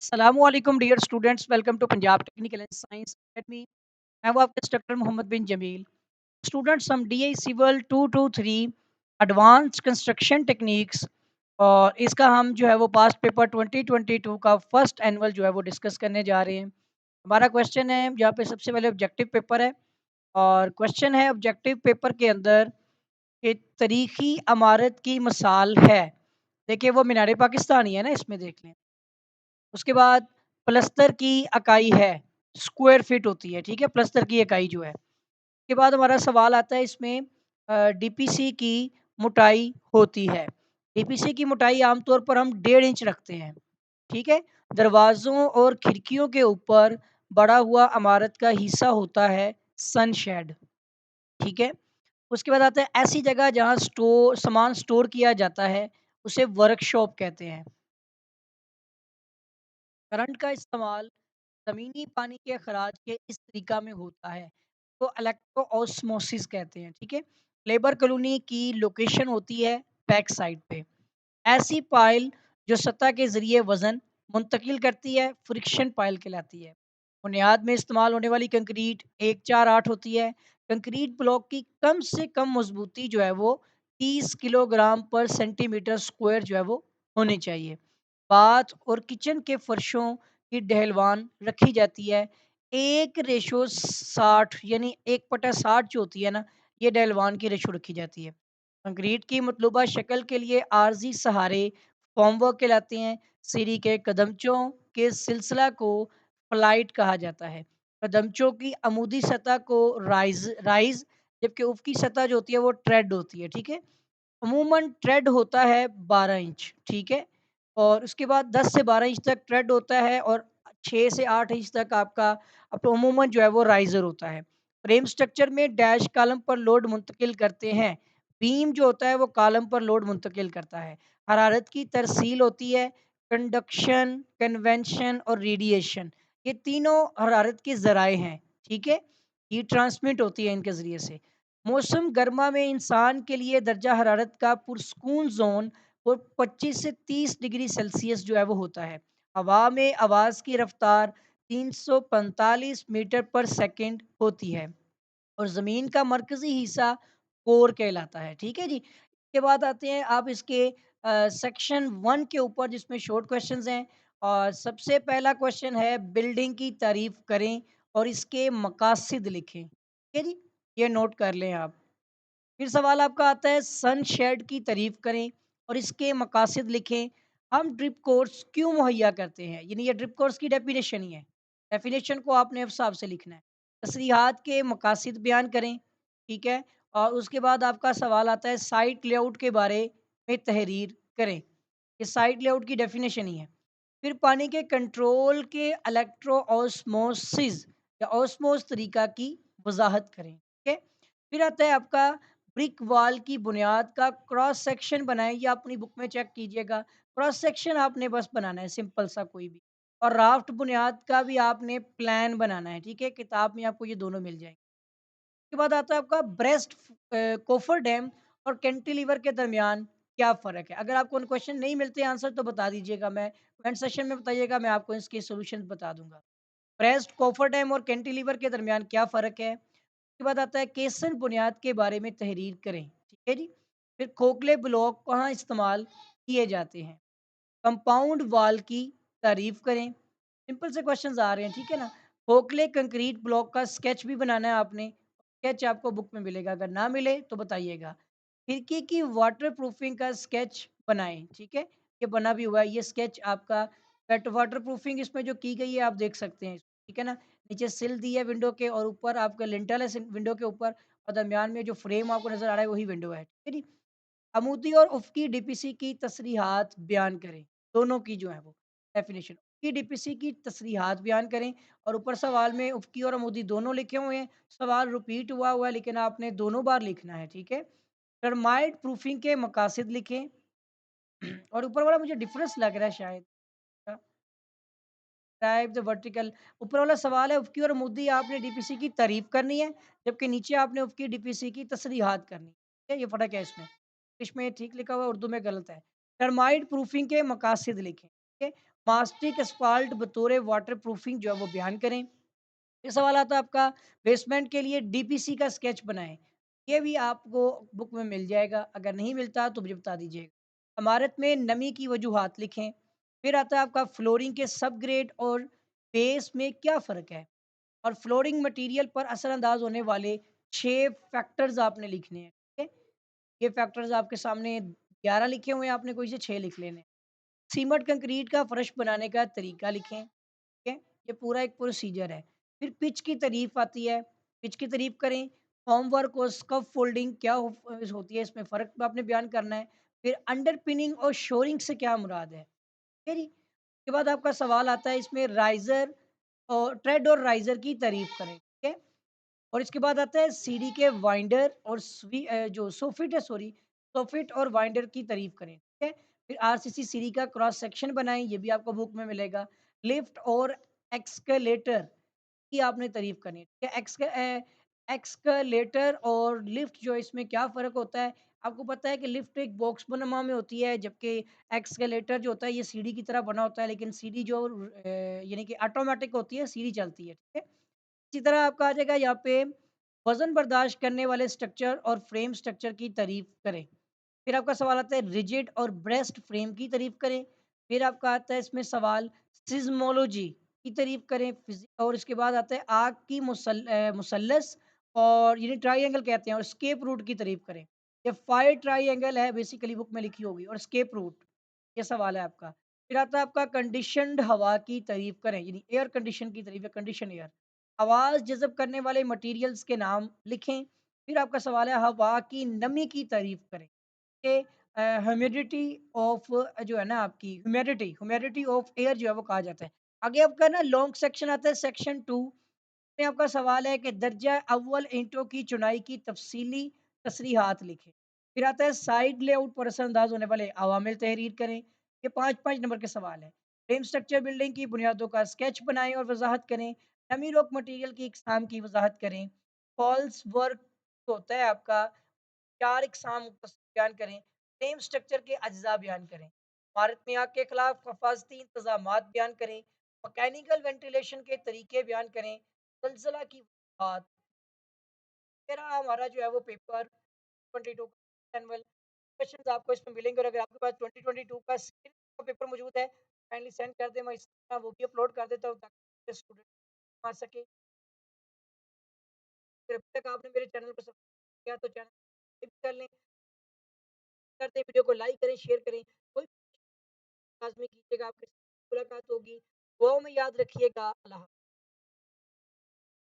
अस्सलामुअलैकुम dear students, welcome to Punjab technical and science academy. मैं हूं आपका इंस्ट्रक्टर मोहम्मद बिन जमील। स्टूडेंट्स, हम DI civil 223 advance construction techniques और इसका हम जो है वो पास्ट पेपर 2022 का फर्स्ट एनुअल जो है वो डिस्कस करने जा रहे हैं। हमारा क्वेश्चन है यहाँ पे सबसे पहले ऑब्जेक्टिव पेपर है और क्वेश्चन है ऑब्जेक्टिव पेपर के अंदर कि तारीखी इमारत की मिसाल है। देखिए वो मीनार पाकिस्तानी है ना, इसमें देख लें। उसके बाद प्लस्तर की इकाई है, स्क्वायर फीट होती है, ठीक है, प्लस्तर की इकाई जो है। उसके बाद हमारा सवाल आता है इसमें डीपीसी की मोटाई होती है। डीपीसी की मोटाई आमतौर पर हम 1.5 इंच रखते हैं, ठीक है। दरवाज़ों और खिड़कियों के ऊपर बड़ा हुआ इमारत का हिस्सा होता है सनशेड, ठीक है। उसके बाद आता है ऐसी जगह जहाँ सामान स्टोर किया जाता है, उसे वर्कशॉप कहते हैं। करंट का इस्तेमाल ज़मीनी पानी के खराज के इस तरीका में होता है, तो इलेक्ट्रो ऑस्मोसिस कहते हैं, ठीक है। लेबर कॉलोनी की लोकेशन होती है बैक साइड पे। ऐसी पाइल जो सतह के ज़रिए वज़न मुंतकिल करती है, फ्रिक्शन पाइल कहलाती है। बुनियाद में इस्तेमाल होने वाली कंक्रीट 148 होती है। कंक्रीट ब्लॉक की कम से कम मज़बूती जो है वो 30 किलोग्राम पर सेंटीमीटर स्क्वायर जो है वो होनी चाहिए। बाथ और किचन के फर्शों की ढहलवान रखी जाती है। 1:60 यानी 1/60 जो होती है ना, ये ढलवान की रेशो रखी जाती है। कंक्रीट की मतलूबा शक्ल के लिए आर्जी सहारे फॉर्मवर्क कहलाते हैं। सीढ़ी के कदमचों के सिलसिला को फ्लाइट कहा जाता है। कदमचों की अमूदी सतह को राइज राइज जबकि उफ़क़ी सतह जो होती है वो ट्रेड होती है, ठीक है। अमूमन ट्रेड होता है 12 इंच, ठीक है? और उसके बाद 10 से 12 इंच तक ट्रेड होता है और 6 से 8 इंच तक आपका अमूमन जो है वो राइज़र होता है। फ्रेम स्ट्रक्चर में डैश कॉलम पर लोड मुंतकिल करते हैं। बीम जो होता है वो कॉलम पर लोड मुंतकिल करता है। हरारत की तरसील होती है, कंडक्शन, कन्वेंशन और रेडिएशन। ये तीनों हरारत के ज़राए हैं, ठीक है? हीट ट्रांसमिट होती है इनके ज़रिए से। मौसम गर्मा में इंसान के लिए दर्जा हरारत का पुरस्कून ज़ोन वो 25 से 30 डिग्री सेल्सियस जो है वो होता है। हवा में आवाज़ की रफ़्तार 345 मीटर पर सेकंड होती है और ज़मीन का मरकज़ी हिस्सा कोर कहलाता है, ठीक है जी। इसके बाद आते हैं आप इसके सेक्शन 1 के ऊपर जिसमें शॉर्ट क्वेश्चंस हैं और सबसे पहला क्वेश्चन है बिल्डिंग की तारीफ़ करें और इसके मकासद लिखें, ठीक है जी। ये नोट कर लें आप। फिर सवाल आपका आता है सनशेड की तारीफ करें और इसके मकासद लिखें। हम ड्रिप कोर्स क्यों मुहैया करते हैं? यानी ये ड्रिप कोर्स की डेफिनेशन ही है। डेफिनेशन को आपने उस हिसाब से लिखना है। तस्रीहात के मकासद बयान करें, ठीक है? और उसके बाद आपका सवाल आता है साइट लेआउट के बारे में तहरीर करें। ये साइट लेआउट की डेफिनेशन ही है। फिर पानी के कंट्रोल के इलेक्ट्रो ऑस्मोसिस या ऑस्मोस तरीका की वजाहत करें, ठीक है? फिर आता है आपका ब्रिक वॉल की बुनियाद का क्रॉस सेक्शन बनाएं, ये अपनी बुक में चेक कीजिएगा। क्रॉस सेक्शन आपने बस बनाना है, सिंपल सा कोई भी। और राफ्ट बुनियाद का भी आपने प्लान बनाना है, ठीक है? किताब में आपको ये दोनों मिल जाएंगे। उसके बाद आता है आपका ब्रेस्ट कोफर डैम और कैंटिलीवर के दरमियान क्या फ़र्क है? अगर आपको क्वेश्चन नहीं मिलते आंसर तो बता दीजिएगा, मैं कमेंट सेक्शन में बताइएगा, मैं आपको इसके सॉल्यूशंस बता दूँगा। ब्रेस्ट कोफर डैम और कैंटिलीवर के दरमियान क्या फ़र्क है? उसके बाद आता है केसन बुनियाद के बारे में तहरीर करें, ठीक है जी। फिर खोखले ब्लॉक कहाँ इस्तेमाल किए जाते हैं? कंपाउंड वॉल की तारीफ करें। सिंपल से क्वेश्चंस आ रहे हैं, ठीक है ना। खोखले कंक्रीट ब्लॉक का स्केच भी बनाना है आपने। स्केच आपको बुक में मिलेगा, अगर ना मिले तो बताइएगा। खिड़की की वाटर प्रूफिंग का स्केच बनाएं, ठीक है। ये बना भी हुआ है, ये स्केच आपका कट वाटर प्रूफिंग इसमें जो की गई है आप देख सकते हैं, ठीक है ना। नीचे सिल दी है विंडो के और ऊपर आपका लिंटल है विंडो के ऊपर और दरमियान में जो फ्रेम आपको नजर आ रहा है वही विंडो है, ठीक है जी। अमूदी और उफ़क़ी डीपीसी की तसरीहात बयान करें, दोनों की जो है वो डेफ़िनिशन। उफ़क़ी डीपीसी की तसरीहात बयान करें और ऊपर सवाल में उफ़क़ी और अमूदी दोनों लिखे हुए हैं। सवाल रिपीट हुआ हुआ है लेकिन आपने दोनों बार लिखना है, ठीक है? टर्माइट प्रूफिंग के मकासद लिखें और ऊपर वाला मुझे डिफ़रेंस लग रहा है शायद। टाइप द वर्टिकल ऊपर वाला सवाल है उफ़क़ी और अमूदी आपने डीपीसी की तारीफ़ करनी है, जबकि नीचे आपने उफ़क़ी डीपीसी की तसरीहात करनी है। ठीक है? ये फ़र्क है इसमें। इसमें ठीक लिखा हुआ है, उर्दू में गलत है। टर्माइट प्रूफिंग के मकासद लिखें। है? मास्टिक एस्फाल्ट बतौर वाटर प्रूफिंग जो है वो बयान करें। ये सवाल आता है आपका बेसमेंट के लिए डीपीसी का स्केच बनाएँ। ये भी आपको बुक में मिल जाएगा, अगर नहीं मिलता तो मुझे बता दीजिएगा। इमारत में नमी की वजूहात लिखें। फिर आता है आपका फ्लोरिंग के सब ग्रेड और बेस में क्या फ़र्क है? और फ्लोरिंग मटीरियल पर असरअंदाज होने वाले 6 फैक्टर्स आपने लिखने हैं, ठीक है? ये फैक्टर्स आपके सामने 11 लिखे हुए हैं, आपने कोई से 6 लिख लेने हैं। सीमेंट कंक्रीट का फर्श बनाने का तरीका लिखें, ठीक है? ये पूरा एक प्रोसीजर है। फिर पिच की तारीफ आती है, पिच की तारीफ करें, फॉर्मवर्क और स्कफ फोल्डिंग क्या होती है, इसमें फ़र्क आपने बयान करना है। फिर अंडरपिनिंग और शोरिंग से क्या मुराद है, ठीक है जी? उसके बाद आपका सवाल आता है इसमें राइज़र और ट्रेड और राइज़र की तारीफ करें, ठीक है? और इसके बाद आता है सीढ़ी के वाइंडर और जो सोफिट है सॉरी, सोफिट और वाइंडर की तारीफ करें, ठीक है? फिर आरसीसी सीढ़ी का क्रॉस सेक्शन बनाएँ, ये भी आपको बुक में मिलेगा। लिफ्ट और एक्सकेलेटर की आपने तारीफ करनी है, ठीक है? एक्सकेलेटर और लिफ्ट जो है इसमें क्या फ़र्क होता है? आपको पता है कि लिफ्ट एक बॉक्स बनमा में होती है, जबकि एक्सकेलेटर जो होता है ये सीढ़ी की तरह बना होता है, लेकिन सीढ़ी जो यानी कि ऑटोमैटिक होती है, सीढ़ी चलती है, ठीक है? इसी तरह आपका आ जाएगा यहाँ पे वज़न बर्दाश्त करने वाले स्ट्रक्चर और फ्रेम स्ट्रक्चर की तारीफ़ करें। फिर आपका सवाल आता है रिजिड और ब्रेस्ट फ्रेम की तारीफ़ करें। फिर आपका आता है इसमें सवाल सिज़्मोलॉजी की तारीफ़ करें। और इसके बाद आता है आग की मुसल्लस और यानी ट्रायंगल कहते हैं और एस्केप रूट की तारीफ़ करें। ये फायर ट्रायंगल है बेसिकली बुक में लिखी होगी और एस्केप रूट ये सवाल है आपका। फिर आता है आपका कंडीशन्ड हवा की तारीफ़ करें यानी एयर कंडीशन की तारीफ़ है कंडीशन एयर। आवाज़ जज़ब करने वाले मटीरियल्स के नाम लिखें। फिर आपका सवाल है हवा की नमी की तारीफ़ करें। के ह्यूमिडिटी ऑफ जो है ना आपकी ह्यूमिडिटी ऑफ एयर जो है वो कहा जाता है। आगे आपका ना लॉन्ग सेक्शन आता है सेक्शन 2 में आपका सवाल है कि दर्जा अव्वल ईंटों की चुनाई की तफसीली तसरीहात लिखें। फिर आता है साइड लेआउट पर असरअंदाज होने वाले अवामिल तहरीर करें। ये 5-5 नंबर के सवाल हैं। फ्रेम स्ट्रक्चर बिल्डिंग की बुनियादों का स्केच बनाएँ और वज़ाहत करें। नमी रोक मटीरियल की इकसाम की वज़ाहत करें। फॉल्स वर्क होता है आपका 4 इकसाम बयान करें, फ्रेम स्ट्रक्चर के अज्जा बयान करें, इमारत में आग के खिलाफ हिफाजती इंतजामात बयान करें, मैकेनिकल वेंटिलेशन के तरीके बयान करें, ज़लज़ला की वजूहात। मेरा हमारा जो है वो पेपर 22 एनुअल क्वेश्चंस आपको इसमें मिलेंगे और अगर आपके पास 2022 का सेकंड का पेपर मौजूद है, काइंडली सेंड कर दें, मैं इस तरह वो भी अपलोड कर देता हूँ ताकि स्टूडेंट आ सके। अगर अभी तक आपने मेरे चैनल को सब्सक्राइब किया तो चैनल सब्सक्राइब कर लें, कर दें, वीडियो को लाइक करें, शेयर करें। कोई लाज़मी कीजिएगा, आपके साथ मुलाकात होगी। दुआओं में याद रखिएगा। अल्लाह